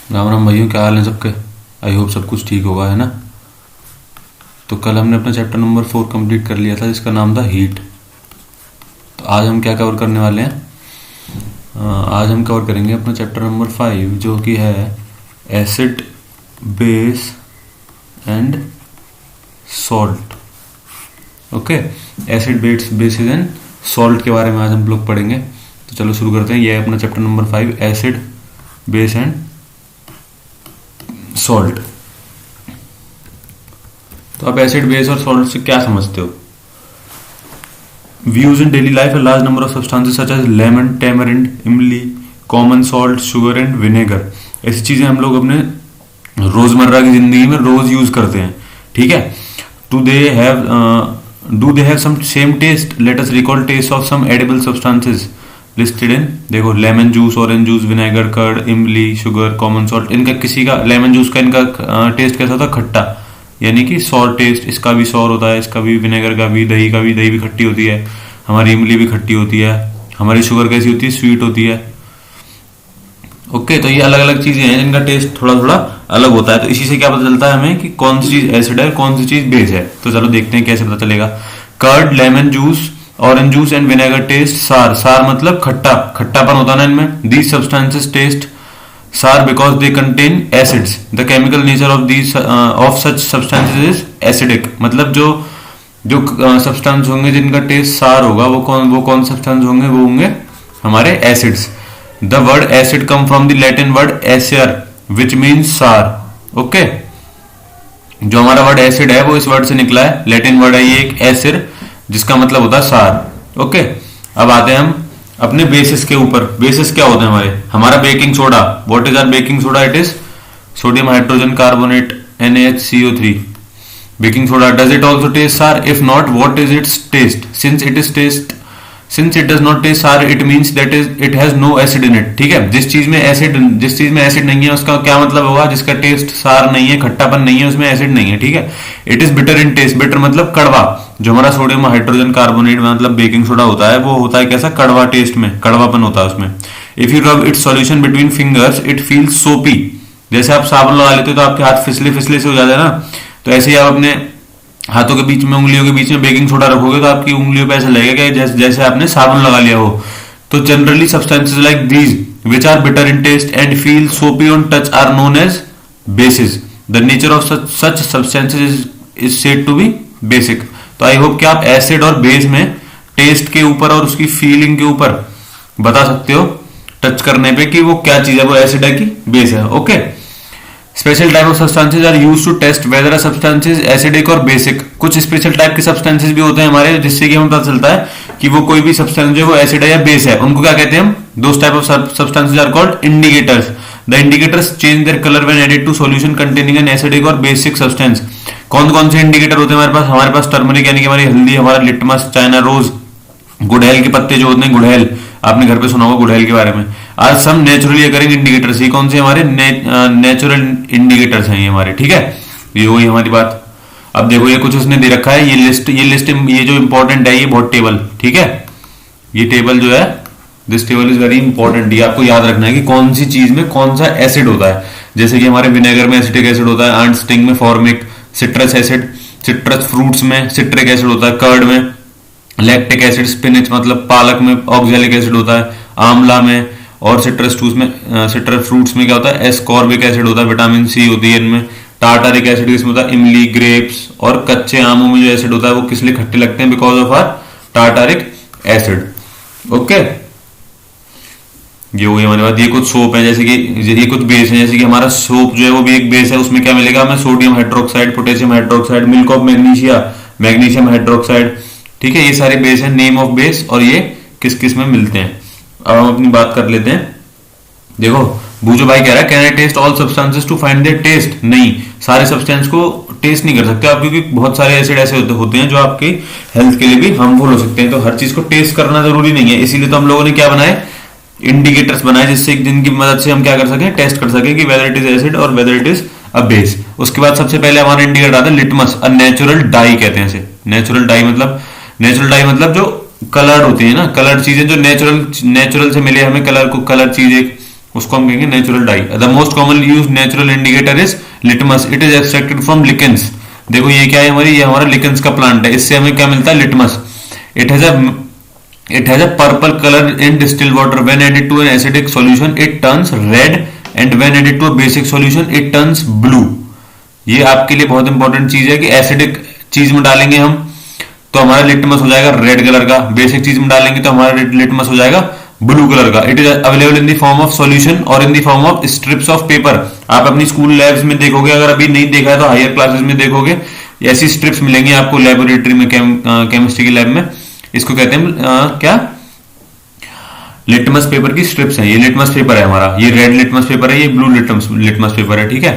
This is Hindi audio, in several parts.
राम राम भाइयों, क्या हाल है सबके। आई होप सब कुछ ठीक होगा, है ना। तो कल हमने अपना चैप्टर नंबर 4 कंप्लीट कर लिया था, जिसका नाम था हीट। तो आज हम क्या कवर करने वाले हैं। आज हम कवर करेंगे अपना चैप्टर नंबर 5, जो कि है acid, base and salt. Okay, acid, basis and salt के बारे में आज हम लोग पढ़ेंगे। तो चलो शुरू करते हैं। ये है अपना chapter number 5, acid, base and salt. तो आप एसिड, बेस और सॉल्ट से क्या समझते हो। We use in daily life a large number of substances such as lemon, tamarind, imli, common salt, sugar and vinegar. ऐसी चीजें हम लोग अपने रोजमर्रा की जिंदगी में रोज यूज करते हैं, ठीक है। Do they have some same taste. Let us recall taste of some edible substances listed in, देखो, lemon juice, orange juice, vinegar, curd, imli, sugar, common salt. इनका किसी का, लेमन जूस का इनका टेस्ट कैसा होता है, खट्टा, यानी कि सॉर टेस्ट। इसका भी सॉर होता है, इसका भी, विनेगर का भी, दही भी खट्टी होती है, हमारी इमली भी खट्टी होती है, हमारी शुगर कैसी होती है, स्वीट होती है। ओके, तो ये अलग अलग चीजें हैं जिनका टेस्ट थोड़ा थोड़ा अलग होता है। तो इसी से क्या पता चलता है हमें कि कौन सी चीज एसिड है, कौन सी चीज बेस है। तो चलो देखते हैं कैसे पता चलेगा। Curd, lemon juice, orange juice and vinegar taste sour. Sour मतलब खट्टा, खट्टापन होता है ना इनमें। These substances taste sour because they contain acids. The chemical nature of such substances is acidic. मतलब जो सब्सटेंस होंगे जिनका टेस्ट सार होगा, वो कौन सब्सटेंस होंगे, वो होंगे हमारे acids. The word acid come from the Latin word easier which means सार। ओके, जो हमारा वर्ड एसिड है वो इस वर्ड से निकला है, लैटिन वर्ड है ये एक एसिड, जिसका मतलब होता है सार। ओके, अब आते हैं हम अपने बेसिस के ऊपर। बेसिस क्या होते हैं हमारा baking soda. What is our baking soda? It is sodium hydrogen carbonate, NaHCO3। Baking soda, does it also taste sour? If not, what is its taste? Since it does not taste sour, it means that it has no acid in it. ठीक है, जिस चीज में एसिड नहीं है उसका क्या मतलब होगा? जिसका टेस्ट सार नहीं है, खट्टापन नहीं है, उसमें एसिड नहीं है। ठीक है, it is bitter in taste. Bitter मतलब कड़वा। जो हमारा सोडियम हाइड्रोजन कार्बोनेट मतलब बेकिंग सोडा होता है, वो होता है कैसा, कड़वा टेस्ट में, कड़वापन होता है उसमें। If you rub it solution between fingers it feels सोपी। जैसे आप साबुन लगा लेते हो तो आपके हाथ फिसले फिसले से हो जाते हैं ना, तो ऐसे ही आप अपने हाथों के बीच में, उंगलियों के बीच में बेकिंग सोडा रखोगे तो आपकी उंगलियों पे ऐसा लगेगा कि जैसे आपने साबुन लगा लिया हो। तो generally substances like these which are bitter in taste and feel soapy on touch are known as basis. The nature of such substances is said to be basic. तो आई होप कि आप एसिड और बेस में टेस्ट के ऊपर और उसकी फीलिंग के ऊपर बता सकते हो टच करने पे कि वो क्या चीज है, वो एसिड है कि बेस है। Okay, special type of substances are used to test whether a substance is acidic और बेसिक। कुछ स्पेशल टाइप के सब्सटेंसेस भी होते हैं हमारे, जिससे कि हमें पता चलता है कि वो कोई भी सब्सटेंस जो वो एसिड है या बेस है। उनको क्या कहते हैं हम? Those type of substances are called indicators. The indicators change their colour when added to solution containing an acidic और बेसिक सब्सटेंस। कौन कौन से इंडिकेटर होते हैं हमारे पास टर्मरिक यानी कि हमारी हल्दी, हमारा लिटमस, चाइना रोज, गुड़हल के पत्ते जो होते हैं, गुड़हल, आपने घर पे सुना होगा गुड़हल के बारे में। Are some naturally occurring indicators. ये कौन से हमारे नेचुरल इंडिकेटर्स हैं ये हमारे, ठीक है। ये वही हमारी बात। अब देखो ये कुछ उसने दे रखा है, ये लिस्ट ये जो इंपॉर्टेंट है, ये बहुत टेबल, ठीक है। ये टेबल जो है, this table is very important. ये आपको याद रखना है कि कौन सी चीज में कौन सा एसिड होता है। जैसे कि हमारे विनेगर में एसिटिक एसिड होता है, आंट स्टिंग में formic, citrus acid, citrus fruits में सिट्रिक एसिड होता है, कर्ड में लैक्टिक एसिड, स्पिनच मतलब पालक में ऑक्सैलिक एसिड होता है, आंवला में, और सिट्रस फ्रूट्स में क्या होता है, एस्कॉर्बिक एसिड होता है, विटामिन सी होती है इनमें। टार्टारिक एसिड किसमें होता है? इमली, ग्रेप्स और कच्चे आमों में जो एसिड होता है वो किस लिए खट्टे लगते हैं? Because of our tartaric acid. Okay, ये वही हमारे पास। ये कुछ सोप है, जैसे कि ये कुछ बेस है, जैसे कि हमारा सोप जो है वो भी एक बेस है। उसमें क्या मिलेगा हमें? Sodium hydroxide, potassium hydroxide, milk of magnesia, magnesium hydroxide, ठीक है। ये सारे बेस हैं, नेम ऑफ बेस, और ये किस किस में मिलते हैं। अब हम अपनी बात कर लेते हैं। देखो बूजो भाई कह रहा है, can I taste all substances to find their taste? नहीं, सारे सब्सटेंस को टेस्ट नहीं कर सकते आप, क्योंकि बहुत सारे एसिड ऐसे होते हैं जो आपके हेल्थ के लिए भी हार्मफुल हो सकते हैं। तो हर चीज को टेस्ट करना जरूरी नहीं है। इसीलिए तो हम लोगों ने क्या बनाए, इंडिकेटर्स बनाए, जिससे जिनकी मदद से हम क्या कर सके, टेस्ट कर सके कि वेदर इट इज एसिड और whether it is a base. उसके बाद सबसे पहले हमारा इंडिकेटर आता है लिटमस, अ नेचुरल डाई कहते हैं इसे। नेचुरल डाई मतलब जो कलर्ड होती है ना, कलर्ड चीजें जो नेचुरल से मिले हमें, कलर चीजें उसको हम कहेंगे natural dye. The most commonly use natural indicator is litmus, it is extracted from lichens. देखो ये क्या है हमारी, ये हमारा लिकेंस का प्लांट है, इससे हमें क्या मिलता है, litmus. It has a purple colour in distil water, when added to an acidic solution it turns red, and when added to a basic solution it turns blue. ये आपके लिए बहुत इंपॉर्टेंट चीज है कि एसिडिक चीज में डालेंगे हम तो हमारा लिटमस हो जाएगा रेड कलर का, बेसिक चीज में डालेंगे तो हमारा लिटमस हो जाएगा ब्लू कलर का। It is available in the form of solution और in the form of strips of paper. आप अपनी स्कूल लैब्स में देखोगे, अगर अभी नहीं देखा है तो हायर क्लासेस में देखोगे, ऐसी स्ट्रिप्स मिलेंगी आपको लेबोरेटरी में, केमिस्ट्री की लैब में। इसको कहते हैं क्या, लिटमस पेपर की स्ट्रिप्स है। ये लिटमस पेपर है हमारा, ये रेड लिटमस पेपर है, ये ब्लू लिटमस पेपर है, ठीक है।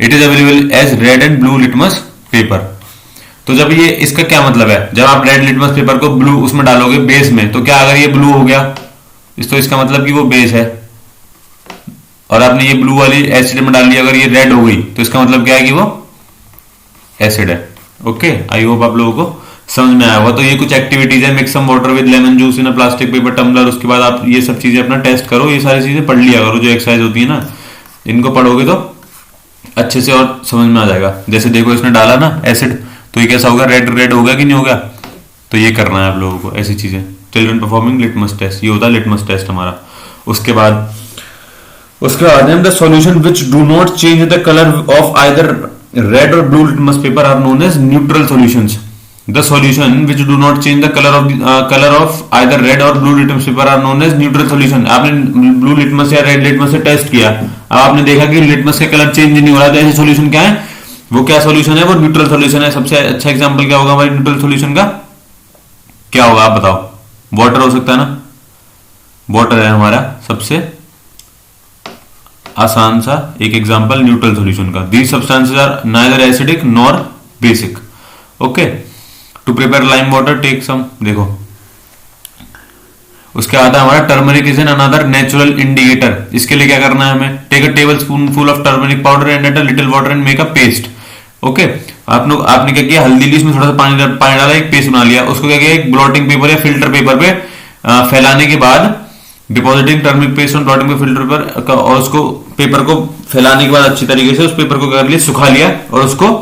It is available as red and blue litmus paper. तो जब ये, इसका क्या मतलब है, जब आप रेड लिटमस पेपर को ब्लू उसमें डालोगे बेस में, तो क्या अगर ये ब्लू हो गया तो इसका मतलब कि वो बेस है, और आपने ये ब्लू वाली एसिड में डाल लिया, अगर ये रेड हो गई तो इसका मतलब क्या है कि वो एसिड है। ओके, आई होप आप लोगों को समझ में आया होगा। तो ये कुछ एक्टिविटीज है, mix some water with lemon juice in a plastic paper tumbler. उसके बाद आप ये सब चीजें अपना टेस्ट करो, ये सारी चीजें पढ़ लिया करो, जो एक्सरसाइज होती है ना, इनको पढ़ोगे तो अच्छे से और समझ में आ जाएगा। जैसे देखो इसने डाला ना एसिड, तो ये कैसा होगा, रेड रेड होगा कि नहीं होगा, तो ये करना है आप लोगों को, ऐसी चीजें। चिल्ड्रन परफॉर्मिंग लिटमस टेस्ट, ये होता है लिटमस टेस्ट हमारा। उसके बाद the solution which do not change the colour of either red और blue litmus paper are known as neutral solutions. The solution which do not change the color of either red or blue litmus paper are known as neutral solution। आपने ब्लू लिटमस या रेड लिटमस से टेस्ट किया, अब आपने देखा कि लिटमस का कलर चेंज नहीं हो रहा, तो ऐसे सॉल्यूशन क्या है, वो क्या सॉल्यूशन है, वो न्यूट्रल सॉल्यूशन है। सबसे अच्छा एग्जांपल क्या होगा हमारे न्यूट्रल सॉल्यूशन का, क्या होगा आप बताओ, वाटर हो सकता है ना, वाटर है हमारा सबसे आसान सा एक एग्जांपल न्यूट्रल सॉल्यूशन का। These substances are neither acidic nor basic. Okay, to prepare lime water take some, देखो उसके बाद हमारा turmeric is an another natural indicator. इसके लिए क्या करना है हमें, take a table spoon full of turmeric powder and add a little water and make a paste. Okay, आपने क्या किया, हल्दी ली, इसमें थोड़ा सा पानी डाला, एक पेस्ट बना लिया। उसको क्या किया, एक ब्लॉटिंग पेपर या फिल्टर पेपर पे फैलाने के बाद, depositing turmeric paste on blotting paper filter paper, और उसको पेपर को फैलाने के बाद अच्छी तरीके से उस पेपर को कर लिया, सुखा लिया और उसको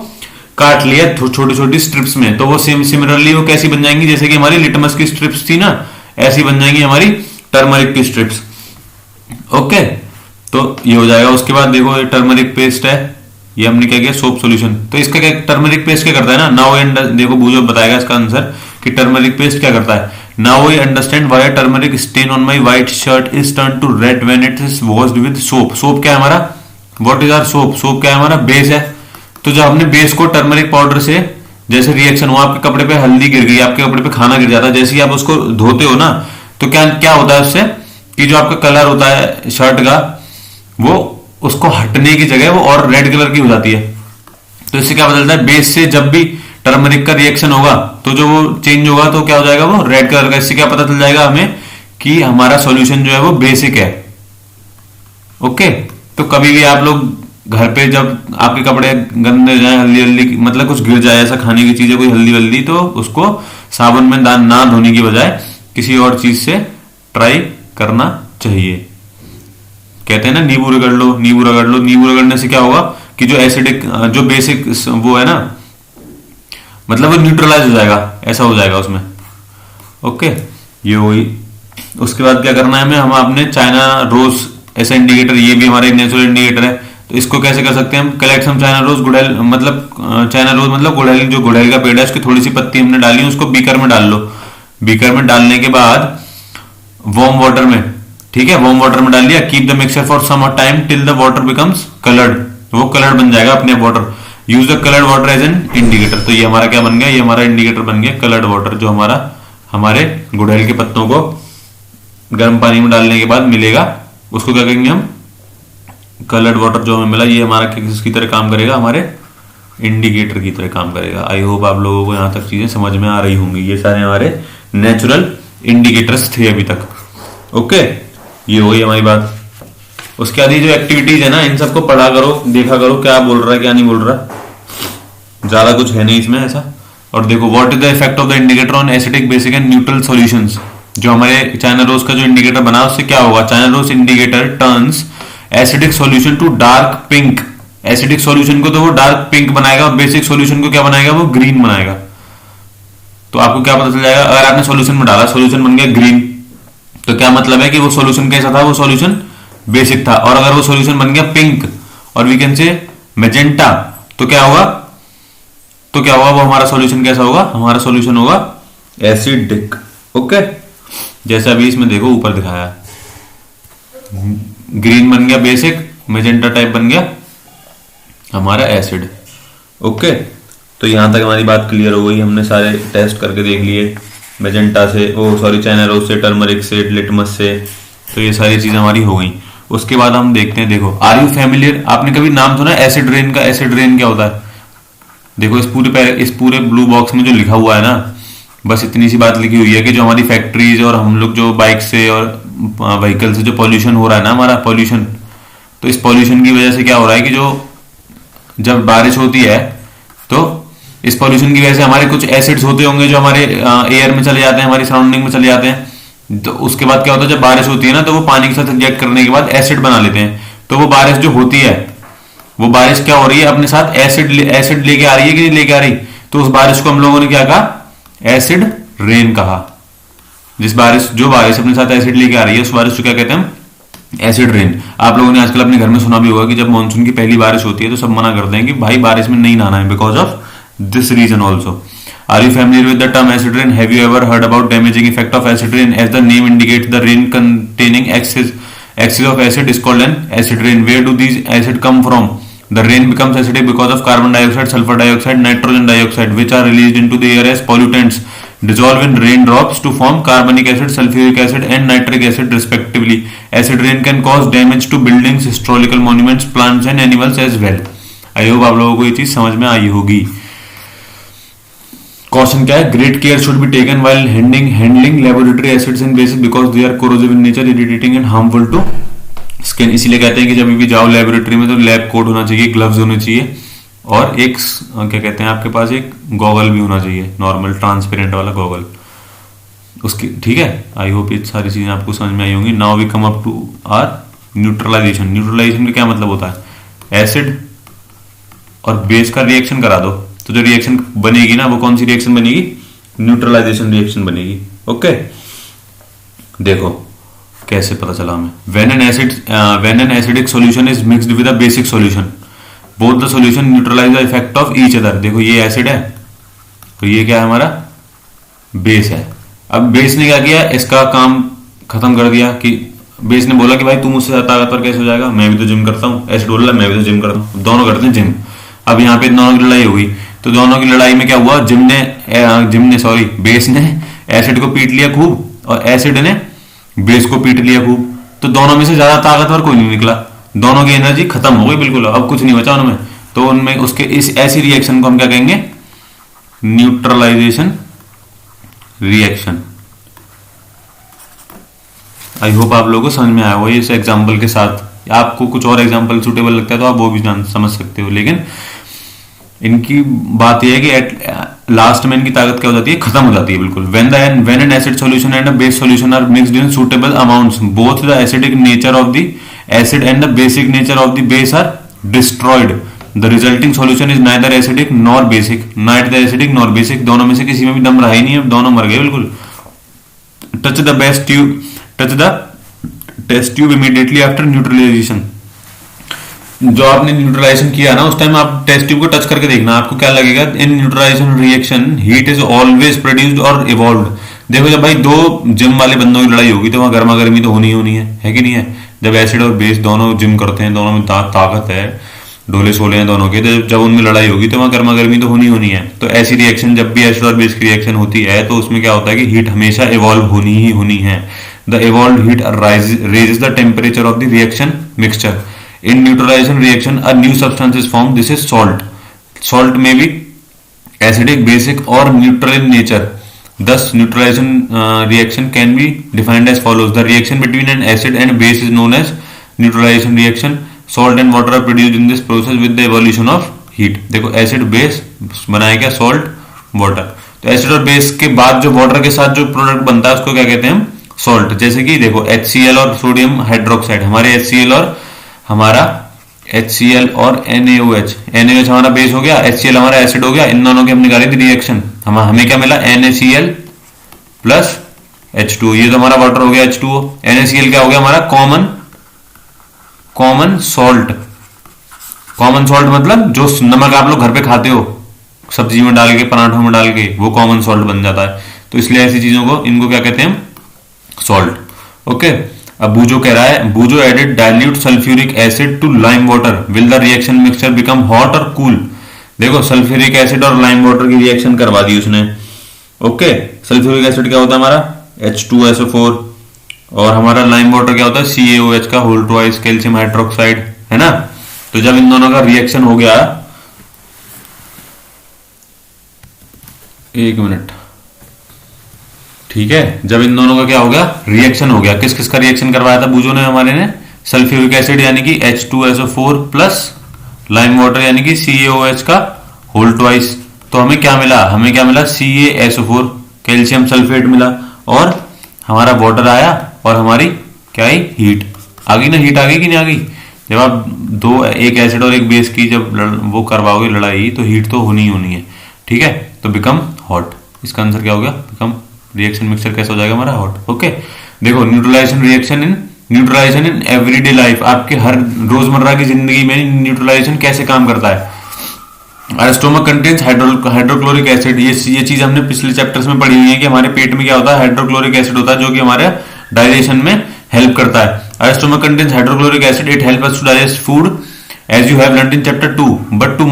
काट लिया छोटी छोटी स्ट्रिप्स में। तो वो सिमिलरली वो कैसी बन जाएंगी, जैसे कि हमारी लिटमस की स्ट्रिप्स थी ना, ऐसी बन जाएंगी हमारी टर्मरिक की स्ट्रिप्स। ओके, तो ये हो जाएगा। उसके बाद देखो ये टर्मरिक पेस्ट है, ये हमने क्या किया, सोप सॉल्यूशन। तो इसका क्या, टर्मरिक पेस्ट क्या करता है ना, नाउ देखो बूझो बताएगा इसका आंसर कि टर्मरिक पेस्ट क्या करता है। Now I understand why turmeric stain on my white shirt is turn to red when it is washed with soap. Soap क्या है हमारा, what is our soap, soap क्या है हमारा, बेस है। तो जब हमने बेस को टर्मरिक पाउडर से जैसे रिएक्शन हुआ, आपके कपड़े पे हल्दी गिर गई, आपके कपड़े पे खाना गिर जाता है, जैसे ही आप उसको धोते हो ना, तो क्या क्या होता है उससे, कि जो आपका कलर होता है शर्ट का, वो उसको हटने की जगह वो और रेड कलर की हो जाती है। तो इससे क्या बदलता है, बेस से जब भी टर्मरिक का रिएक्शन होगा तो जो वो चेंज होगा तो क्या हो जाएगा, वो रेड कलर का। इससे क्या पता चल जाएगा हमें कि हमारा सॉल्यूशन जो है वो बेसिक है। ओके, तो कभी भी आप लोग घर पे जब आपके कपड़े गंदे हो जाए, हल्दी हल्दी मतलब कुछ गिर जाए, ऐसा खाने की चीज है कोई हल्दी वल्दी, तो उसको साबुन में ना धोने की बजाय किसी और चीज से ट्राई करना चाहिए। कहते हैं ना नींबू रगड़ लो, नींबू रगड़ लो। नींबू रगड़ने से क्या होगा कि जो एसिडिक, जो बेसिक वो है ना, मतलब वो न्यूट्रलाइज हो जाएगा, ऐसा हो जाएगा उसमें। ओके, ये हुई। उसके बाद क्या करना है हमें, हम अपने चाइना रोज ऐसा इंडिकेटर, ये भी हमारा नेचुरल इंडिकेटर है, तो इसको कैसे कर सकते हैं हम, कलेक्ट हम चाइना रोज गुड़हल, मतलब चाइना रोज मतलब गुड़हल, जो गुड़हल का पेड़ है उसकी थोड़ी सी पत्ती हमने डाली, उसको बीकर में डाल लो। बीकर में डालने के बाद वार्म वाटर में, ठीक है, वार्म वाटर में डाल दिया, keep the mixture for some time till the water becomes coloured, वो कलर्ड बन जाएगा अपने water. Use the coloured water as an indicator. तो ये हमारा क्या बन गया, ये हमारा इंडिकेटर बन गया कलर्ड वाटर, जो हमारे गुड़हल के पत्तों को गर्म पानी में डालने के बाद मिलेगा, उसको क्या कहेंगे हम, कलर्ड वाटर जो हमें मिला, ये हमारा किसकी तरह काम करेगा, हमारे इंडिकेटर की तरह काम करेगा। आई होप आप लोगों को यहां तक चीजें समझ में आ रही होंगी। ये सारे हमारे नेचुरल इंडिकेटर्स थे अभी तक। ओके, ये हो गई हमारी बात। उसके बाद जो एक्टिविटीज है ना, इन सबको पढ़ा करो, देखा करो क्या बोल रहा है क्या नहीं बोल रहा, ज्यादा कुछ है नहीं इसमें ऐसा। और देखो, what is the effect of the indicator on acidic, basic and neutral solutions. जो हमारे चाइना रोज का जो इंडिकेटर बना, उससे क्या होगा, China rose indicator turns acidic solution to dark pink. Acidic solution को तो वो डार्क पिंक बनाएगा और बेसिक सॉल्यूशन को क्या बनाएगा, वो ग्रीन बनाएगा। तो आपको क्या पता चल जाएगा, अगर आपने सॉल्यूशन में डाला, सॉल्यूशन बन गया ग्रीन, तो क्या मतलब है कि वो सॉल्यूशन कैसा था, वो सॉल्यूशन बेसिक था। और अगर वो सॉल्यूशन बन गया पिंक और वी कैन से मैजेंटा, तो क्या होगा, वो हमारा सॉल्यूशन कैसा होगा, हमारा सॉल्यूशन होगा एसिडिक। ओके, जैसे अभी इसमें देखो ऊपर दिखाया, ग्रीन बन गया बेसिक, मैजेंटा टाइप बन गया हमारा एसिड। ओके, तो यहां तक हमारी बात क्लियर हो गई। हमने सारे टेस्ट करके देख लिए, मैजेंटा से, चाइना रोज से, टर्मरिक से, लिटमस से, तो ये सारी चीजें हमारी हो गई। उसके बाद हम देखते हैं, देखो आर यू फैमिलियर, आपने कभी नाम सुना एसिड रेन का? एसिड रेन क्या होता है? देखो इस पूरे ब्लू बॉक्स में जो लिखा हुआ है ना, बस इतनी सी बात लिखी हुई है कि जो हमारी फैक्ट्रीज और हम लोग जो बाइक से और व्हीकल से जो पॉल्यूशन हो रहा है ना, हमारा पॉल्यूशन, तो इस पॉल्यूशन की वजह से क्या हो रहा है कि जो जब बारिश होती है तो इस पॉल्यूशन की वजह से हमारे कुछ एसिड्स होते होंगे जो हमारे एयर में चले जाते हैं, हमारी सराउंडिंग में चले जाते हैं। तो उसके बाद क्या होता है, जब बारिश होती है ना, तो वो पानी के साथ रिएक्ट करने के बाद एसिड बना लेते हैं। तो वो बारिश जो होती है, वो बारिश क्या हो रही है, अपने साथ एसिड लेके आ रही है कि नहीं लेके आ रही? तो उस बारिश को हम लोगों ने क्या कहा, एसिड रेन कहा। जो बारिश अपने साथ एसिड लेके आ रही है, उस बारिश को क्या कहते हैं हम, एसिड रेन। आप लोगों ने आजकल अपने घर में सुना भी होगा कि जब मानसून की पहली बारिश होती है तो सब मना करते हैं कि भाई बारिश में नहीं नहाना है, because of this reason also. Are you familiar with the term acid rain? Have you ever heard about damaging effect of acid rain? As the name indicates, the rain containing excess of acid is called an acid rain. Where do these acid come from? The rain becomes acidic because of carbon dioxide, sulfur dioxide, nitrogen dioxide, which are released into the air as pollutants, dissolve in raindrops to form carbonic acid, sulfuric acid, and nitric acid respectively. Acid rain can cause damage to buildings, historical monuments, plants and animals as well. I hope आप लोगों को ये चीज समझ में आई होगी। क्वेश्चन क्या है, great care should be taken while handling laboratory acids and bases because they are corrosive in nature, irritating and harmful to skin. इसीलिए कहते हैं कि जब भी जाओ लेबोरेटरी में तो लैब कोट होना चाहिए, ग्लव्स होने चाहिए, और एक क्या कहते हैं आपके पास एक गॉगल भी होना चाहिए, नॉर्मल ट्रांसपेरेंट वाला गॉगल उसकी। ठीक है, आई होप ये सारी चीजें आपको समझ में आई होंगी। Now we come up to our neutralization. Neutralization का क्या मतलब होता है, एसिड और बेस का रिएक्शन करा दो, तो जो रिएक्शन बनेगी ना, वो कौन सी रिएक्शन बनेगी, न्यूट्रलाइजेशन रिएक्शन बनेगी। ओके, देखो कैसे पता चला हमें। when an acidic solution is mixed with a basic solution, both the solution neutralize the effect of each other। देखो ये एसिड है, तो ये क्या है, हमारा बेस है। अब बेस ने क्या किया, इसका काम खत्म कर दिया कि बेस ने बोला कि भाई तू मुझसे ताकतवर कैसे हो जाएगा, मैं भी तो जिम करता हूँ। एसिड बोला मैं भी तो जिम करता हूँ, दोनों करते हैं जिम। अब यहाँ पे दोनों की लड़ाई हो गई, तो दोनों की लड़ाई में क्या हुआ, बेस ने एसिड को पीट लिया खूब, और एसिड ने बेस को पीट लिया खूब। तो दोनों में से ज्यादा ताकतवर कोई नहीं निकला, दोनों की एनर्जी खत्म हो गई बिल्कुल, अब कुछ नहीं बचा उनमें। तो उनमें उसके इस ऐसी रिएक्शन को हम क्या कहेंगे, न्यूट्रलाइजेशन रिएक्शन। आई होप आप लोगों को समझ में आया हो इस एग्जाम्पल के साथ। आपको कुछ और एग्जाम्पल सुटेबल लगता है तो आप वो भी समझ सकते हो, लेकिन इनकी बात यह है कि लास्ट में इनकी ताकत क्या हो जाती है, खत्म हो जाती है बिल्कुल। when an acid solution and a base solution are mixed in suitable amounts, both the acidic nature of the acid and the basic nature of the base are destroyed. The resulting solution is neither acidic nor basic, neither acidic nor basic। दोनों में से किसी में भी दम रहा ही नहीं है, दोनों मर गए बिल्कुल। touch the test tube immediately after neutralization। जो आपने न्यूट्रलाइजेशन किया ना, उस टाइम आप टेस्ट ट्यूब को टच करके देखना, आपको क्या लगेगा। In neutralization reaction heat is always produced और इवॉल्व्ड। देखो जब भाई दो जिम वाले बंदों की लड़ाई होगी तो वहां गर्मा गर्मी तो होनी है कि नहीं है। जब एसिड और बेस दोनों जिम करते हैं, दोनों में ताकत है, डोले सोले हैं दोनों के, तो जब उनमें लड़ाई होगी तो वहां गर्मा गर्मी तो होनी है। तो ऐसी रिएक्शन जब भी एसिड और बेस की रिएक्शन होती है तो उसमें क्या होता है कि हीट हमेशा इवॉल्व होनी है। The evolve heat raises the temperature of the reaction mixture. In neutralization reaction, a new substance is formed. This is salt. Salt may be acidic, basic, or neutral in nature. Thus, neutralization reaction can be defined as follows: the reaction between an acid and base is known as neutralization reaction. Salt and water are produced in this process with the evolution of heat. देखो एसिड बेस बनाया क्या, सॉल्ट वाटर। तो एसिड और बेस के बाद जो वाटर के साथ जो प्रोडक्ट बनता है उसको क्या कहते हैं हम, सॉल्ट। जैसे कि देखो HCl और सोडियम हाइड्रोक्साइड, हमारे HCl और हमारा HCl और NaOH। NaOH हमारा बेस हो गया, HCl हमारा एसिड हो गया। इन दोनों की हमने निकाली थी रिएक्शन, हमें क्या मिला, NaCl प्लस H2O। ये तो हमारा वाटर हो गया H2O। NaCl क्या हो गया हमारा, कॉमन सॉल्ट। कॉमन सॉल्ट मतलब जो नमक आप लोग घर पे खाते हो सब्जी में डाल के, पराठों में डाल के, वो कॉमन सॉल्ट बन जाता है। तो इसलिए ऐसी चीजों को, इनको क्या कहते हैं, सॉल्ट। ओके। अब बूजो कह रहा है, बूजो added dilute sulphuric acid to lime water, will the reaction mixture become hot और कूल। देखो सल्फ्यूरिक एसिड और लाइम वाटर की रिएक्शन करवा दी उसने। ओके। सल्फ्यूरिक एसिड क्या होता है हमारा, H2SO4, और हमारा लाइम वाटर क्या होता है, CaOH का होल ट्वाइस कैल्शियम हाइड्रोक्साइड, है ना। तो जब इन दोनों का रिएक्शन हो गया, एक मिनट, ठीक है, जब इन दोनों का क्या हो गया, रिएक्शन हो गया, किस किस का रिएक्शन करवाया था बूजो ने हमारे ने, सल्फ्यूरिक एसिड यानी कि H2SO4 प्लस लाइम वाटर यानी कि CaOH का होल ट्वाइस। तो हमें क्या मिला, CaSO4 कैल्शियम सल्फेट मिला, और हमारा वाटर आया, और हमारी क्या आई, हीट आ गई ना। हीट आ गई कि नहीं आ गई। जब आप एक एसिड और एक बेस की जब वो करवाओगे लड़ाई, तो हीट तो होनी ही होनी है, ठीक है। तो बिकम हॉट, इसका आंसर क्या हो गया, बिकम, रिएक्शन मिक्सचर कैसा हो जाएगा हमारा, हॉट। ओके। देखो न्यूट्रलाइजेशन इन एवरीडे लाइफ, आपके हर रोजमर्रा की जिंदगी में न्यूट्रलाइजेशन कैसे काम करता है। स्टोमक कंटेन्स हाइड्रोक्लोरिक एसिड, ये चीज हमने पिछले चैप्टर्स में पढ़ी हुई है कि हमारे पेट में क्या होता है, हाइड्रोक्लोरिक एसिड होता है, जो कि हमारे डाइजेशन में हेल्प करता है। Stomach contains hydrochloric acid, it help us to digest food as you have learned in chapter 2, but too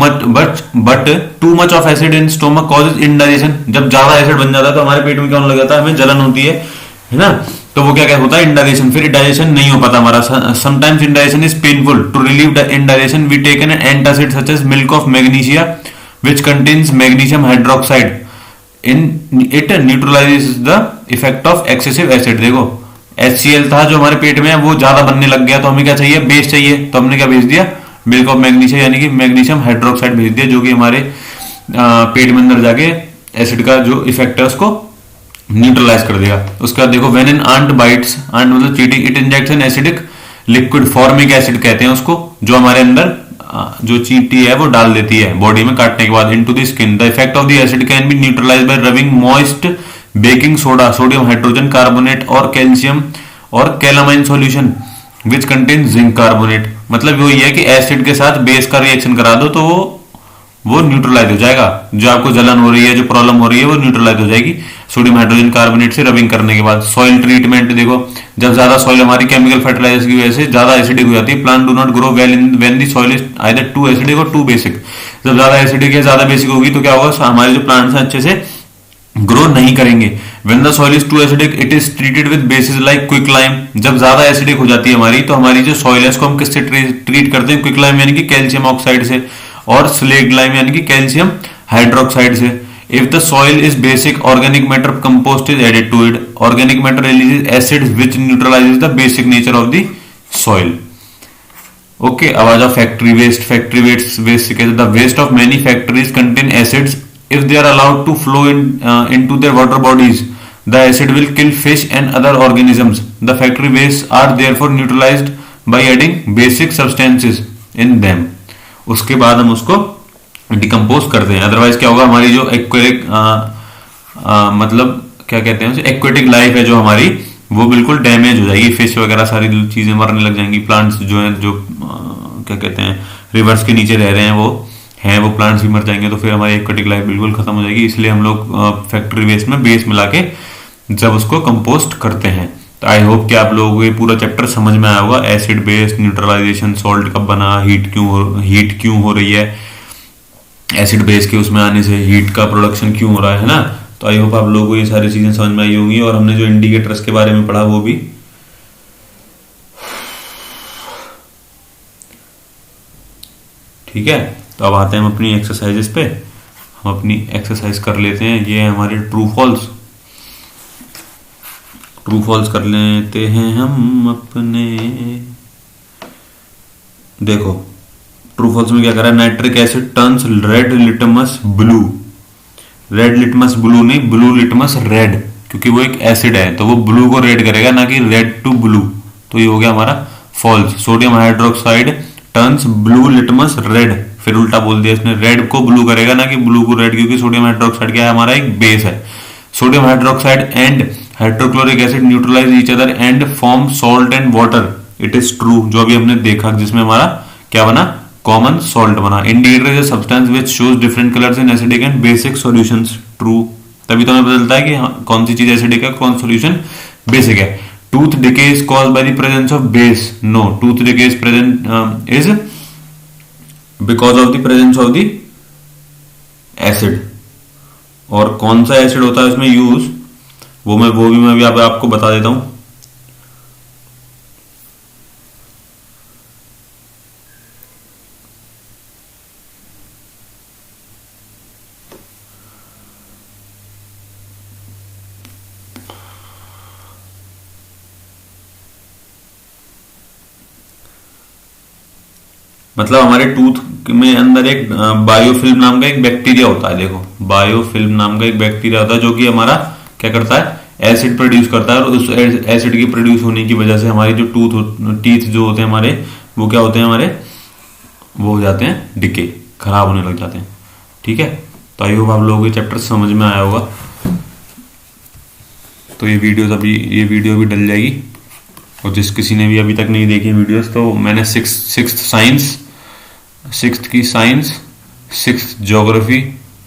much of acid in stomach causes indigestion। जब ज्यादा एसिड बन जाता है तो हमारे पेट में क्या होने लग जाता है, हमें जलन होती है ना। तो वो क्या होता है, इंडाइजेशन। फिर डाइजेशन नहीं हो पाता हमारा। Sometimes indigestion is painful. To relieve the indigestion we take an antacid such as milk of magnesia which contains magnesium hydroxide, in it neutralizes the effect of excessive acid। देखो HCl था जो हमारे पेट में है, वो ज्यादा बनने लग गया, तो हमें क्या चाहिए, बेस चाहिए, तो हमने क्या भेज दिया, मिल्क ऑफ मैग्नीशिया यानी कि मैग्नीशियम हाइड्रोक्साइड भेज दिया, जो कि हमारे पेट में अंदर जाके एसिड का जो इफेक्ट है उसको न्यूट्रलाइज कर देगा। उसका देखो, when an ant bites, ant मतलब चींटी, it injects an acidic liquid, formic acid कहते हैं उसको, जो हमारे अंदर जो चींटी है वो डाल देती है बॉडी में काटने के बाद, into the skin. The effect of the acid can be neutralised bye rubbing moist baking soda, sodium hydrogen carbonate और कैल्शियम और calamine solution which contain zinc carbonate. मतलब वो ये है कि एसिड के साथ बेस का रिएक्शन करा दो तो वो न्यूट्रलाइज हो जाएगा। जो आपको जलन हो रही है, जो प्रॉब्लम हो रही है, वो न्यूट्रलाइज हो जाएगी सोडियम हाइड्रोजन कार्बोनेट से रबिंग करने के बाद। सॉइल ट्रीटमेंट, देखो जब ज्यादा सॉइल हमारी केमिकल फर्टिलाइजर की वजह से ज्यादा एसिडिक हो जाती है, plant do not grow well in when the soil is either too acidic or too basic. जब ज्यादा एसिडिक या ज्यादा बेसिक होगी तो क्या होगा, हमारे जो प्लांट्स हैं अच्छे से ग्रो नहीं करेंगे। When the soil is too acidic, it is treated with bases like quicklime। जब ज्यादा एसिडिक हो जाती है हमारी, तो हमारी जो सॉइल है उसको हम किससे ट्रीट करते हैं, क्विकलाइम यानी कि कैल्शियम ऑक्साइड से, और स्लेग लाइम यानी कि कैल्शियम हाइड्रोक्साइड से। If the soil is basic, organic matter compost is added to it। Organic matter releases acids which neutralizes the basic nature of the soil। Okay, अब आ जाओ फैक्ट्री वेस्ट। फैक्ट्री वेस्ट से कहते, the waste of many factories contain acids। If they are allowed to flow into their water bodies, the acid will kill fish and other organisms। The factory wastes are therefore neutralized by adding basic substances in them। उसके बाद हम उसको डिकम्पोज करते हैं। अदरवाइज क्या होगा, हमारी जो एक्वेटिक मतलब क्या कहते हैं, एक्वेटिक लाइफ है जो हमारी, वो बिल्कुल डैमेज हो जाएगी। फिश वगैरह सारी चीजें मरने लग जाएंगी। प्लांट्स जो है, जो क्या कहते हैं, रिवर्स के नीचे रह रहे हैं, वो प्लांट्स भी मर जाएंगे। तो फिर हमारी एक्वेटिक लाइफ बिल्कुल खत्म हो जाएगी। इसलिए हम लोग फैक्ट्री वेस्ट में बेस मिला के जब उसको कंपोस्ट करते हैं। तो आई होप कि आप लोगों को ये पूरा चैप्टर समझ में आया होगा। एसिड बेस, न्यूट्रलाइजेशन, सॉल्ट कब बना, हीट क्यों हो रही है, एसिड बेस के उसमें आने से हीट का प्रोडक्शन क्यों हो रहा है ना। तो आई होप आप लोगों को ये सारी चीजें समझ में आई होंगी। और हमने जो इंडिकेटर्स के बारे में पढ़ा वो भी ठीक है। तो अब आते हैं हम अपनी एक्सरसाइजेस पे। हम अपनी एक्सरसाइज कर लेते हैं। ये है हमारे ट्रू फॉल्स कर लेते हैं हम अपने। देखो ट्रू फॉल्स में क्या कर रहा है, nitric asset turns red litmus blue. Red litmus blue नहीं, ब्लू लिटमस रेड, क्योंकि वो एक एसिड है तो वो ब्लू को रेड करेगा, ना कि रेड टू ब्लू। तो ये हो गया हमारा false. Sodium hydroxide turns blue litmus red, फिर उल्टा बोल दिया इसने, रेड को ब्लू करेगा ना कि ब्लू को रेड, क्योंकि सोडियम हाइड्रोक्साइड क्या है, हमारा एक बेस है। Sodium hydroxide and hydrochloric acid neutralize each other and form salt and water, it is true, जो अभी हमने देखा जिसमें हमारा क्या बना, कॉमन सॉल्ट बना। Indicator is a substance which shows different colours in acidic and basic solutions, true, तभी तो हमें पता चलता है कि हाँ, कौन सी चीज एसिडिक है, कौन सॉल्यूशन बेसिक है। Tooth decay is caused by the presence of base, no, tooth decay is present is because of the presence of the acid. और कौन सा एसिड होता है इसमें यूज, वो भी मैं अभी आपको बता देता हूं। मतलब हमारे टूथ में अंदर एक बायोफिल्म नाम का एक बैक्टीरिया होता है, देखो बायोफिल्म नाम का एक बैक्टीरिया होता है जो कि हमारा क्या करता है, एसिड प्रोड्यूस करता है, और उस एसिड की प्रोड्यूस होने की वजह से हमारी जो टीथ जो होते हैं हमारे, वो क्या होते हैं हमारे, वो हो जाते हैं डिके, खराब होने लग जाते हैं। ठीक है, तो आई होप आप लोगों को चैप्टर समझ में आया होगा। तो ये वीडियो भी डल जाएगी, और जिस किसी ने भी अभी तक नहीं देखी वीडियोस, तो मैंने सिक्स्थ की साइंस, सिक्स्थ ज्योग्राफी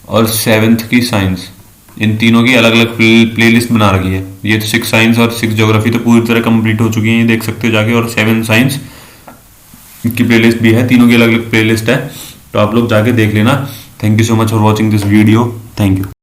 और सेवेंथ की साइंस, इन तीनों की अलग अलग प्लेलिस्ट बना रखी है। ये तो 6 साइंस और 6 ज्योग्राफी तो पूरी तरह कंप्लीट हो चुकी है, ये देख सकते हो जाके, और 7 साइंस की प्लेलिस्ट भी है, तीनों की अलग अलग प्लेलिस्ट है, तो आप लोग जाके देख लेना। Thank you so much for watching this video, thank you.